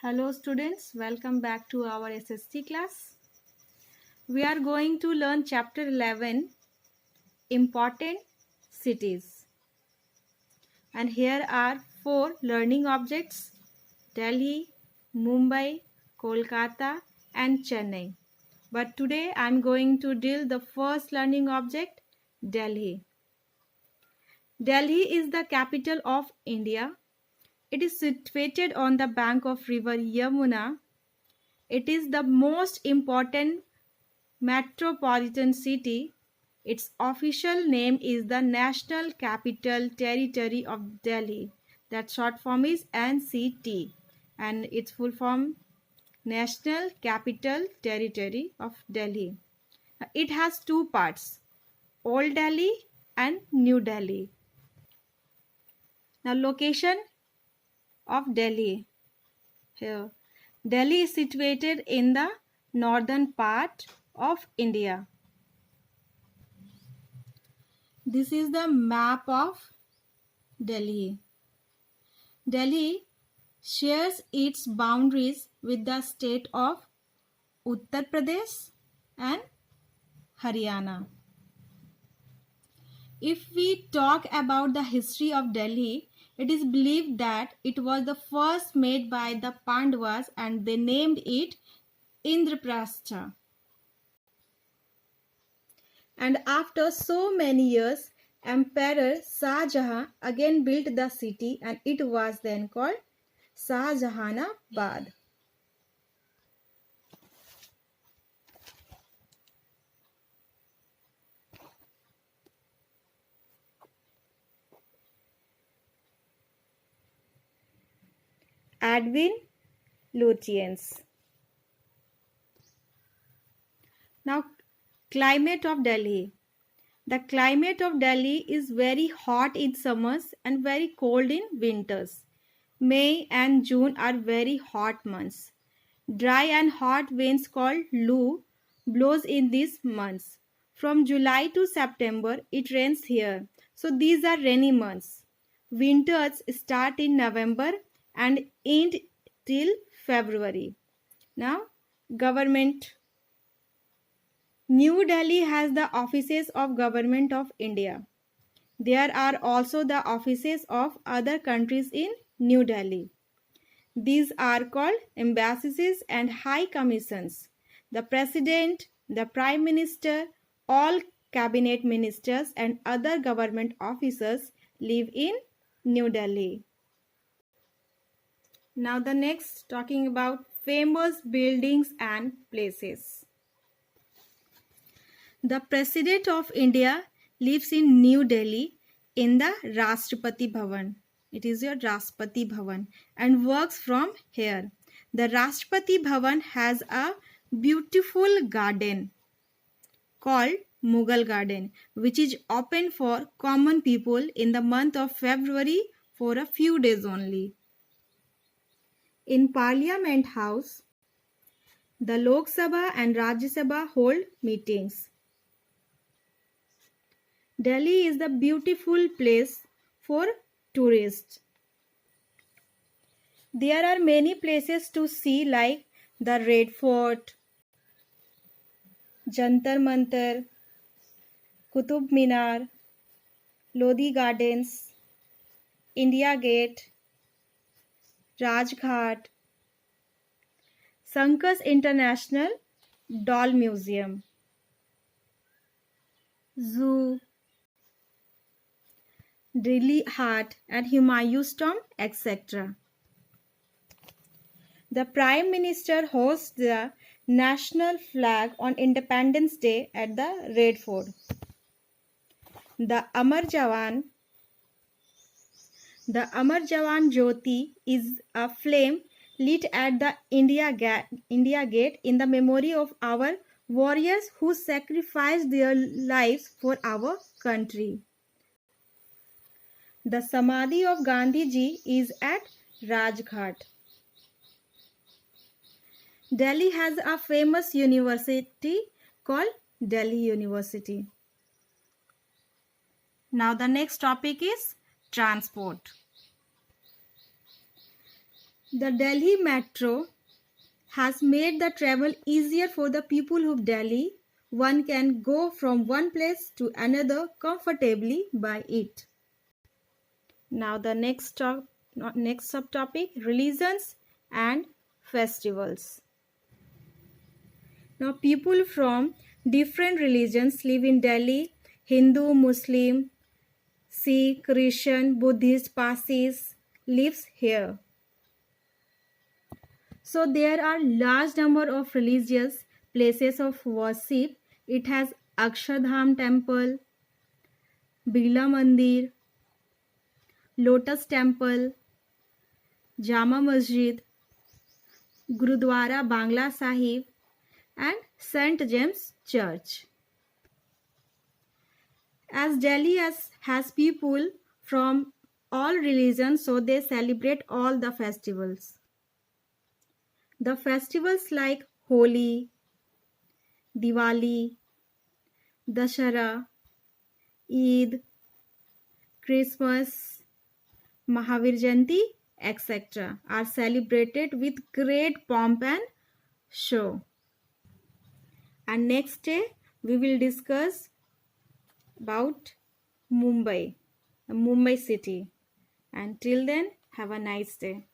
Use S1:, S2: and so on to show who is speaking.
S1: Hello students, welcome back to our SST class. We are going to learn chapter 11, Important Cities. And here are 4 learning objects: Delhi, Mumbai, Kolkata and Chennai. But today I am going to deal the first learning object, Delhi. Delhi is the capital of India. It is situated on the bank of river Yamuna. It is the most important metropolitan city. Its official name is the National Capital Territory of Delhi. That short form is NCT and its full form National Capital Territory of Delhi. It has two parts, Old Delhi and New Delhi. Now location of Delhi. Here, Delhi is situated in the northern part of India. This is the map of Delhi. Delhi shares its boundaries with the state of Uttar Pradesh and Haryana. If we talk about the history of Delhi, it is believed that it was the first made by the Pandavas and they named it Indraprastha. And after so many years, Emperor Shah Jahan again built the city and it was then called Shahjahanabad. Edwin Lutyens. Now, climate of Delhi. The climate of Delhi is very hot in summers and very cold in winters. May and June are very hot months. Dry and hot winds called Lu blows in these months. From July to September, it rains here. So these are rainy months. Winters start in November and end till February. Now, government. New Delhi has the offices of Government of India. There are also the offices of other countries in New Delhi. These are called embassies and high commissions. The president, the prime minister, all cabinet ministers and other government officers live in New Delhi. Now the next, talking about famous buildings and places. The President of India lives in New Delhi in the Rashtrapati Bhavan. It is your Rashtrapati Bhavan and works from here. The Rashtrapati Bhavan has a beautiful garden called Mughal Garden, which is open for common people in the month of February for a few days only. In Parliament House, the Lok Sabha and Rajya Sabha hold meetings. Delhi is the beautiful place for tourists. There are many places to see like the Red Fort, Jantar Mantar, Qutub Minar, Lodi Gardens, India Gate, Rajghat, Sankas International Doll Museum, Zoo, Delhi Hat and Humayun's Tomb, etc. The Prime Minister hosts the national flag on Independence Day at the Red Fort. The Amar Jawan Jyoti is a flame lit at the India Gate in the memory of our warriors who sacrificed their lives for our country. The Samadhi of Gandhi Ji is at Rajghat. Delhi has a famous university called Delhi University. Now the next topic is transport. The Delhi metro has made the travel easier for the people of Delhi. One can go from one place to another comfortably by it. Now the next subtopic, religions and festivals. Now people from different religions live in Delhi: Hindu, Muslim, Sikh, Christian, Buddhist, Parsis lives here. So there are large number of religious places of worship. It has Akshardham temple, Birla Mandir, Lotus temple, Jama Masjid, Gurudwara Bangla Sahib, and St. James Church. As Delhi has people from all religions, so they celebrate all the festivals. The festivals like Holi, Diwali, Dashara, Eid, Christmas, Mahavir Jayanti, etc. are celebrated with great pomp and show. And next day we will discuss about Mumbai, Mumbai city. Until then, have a nice day.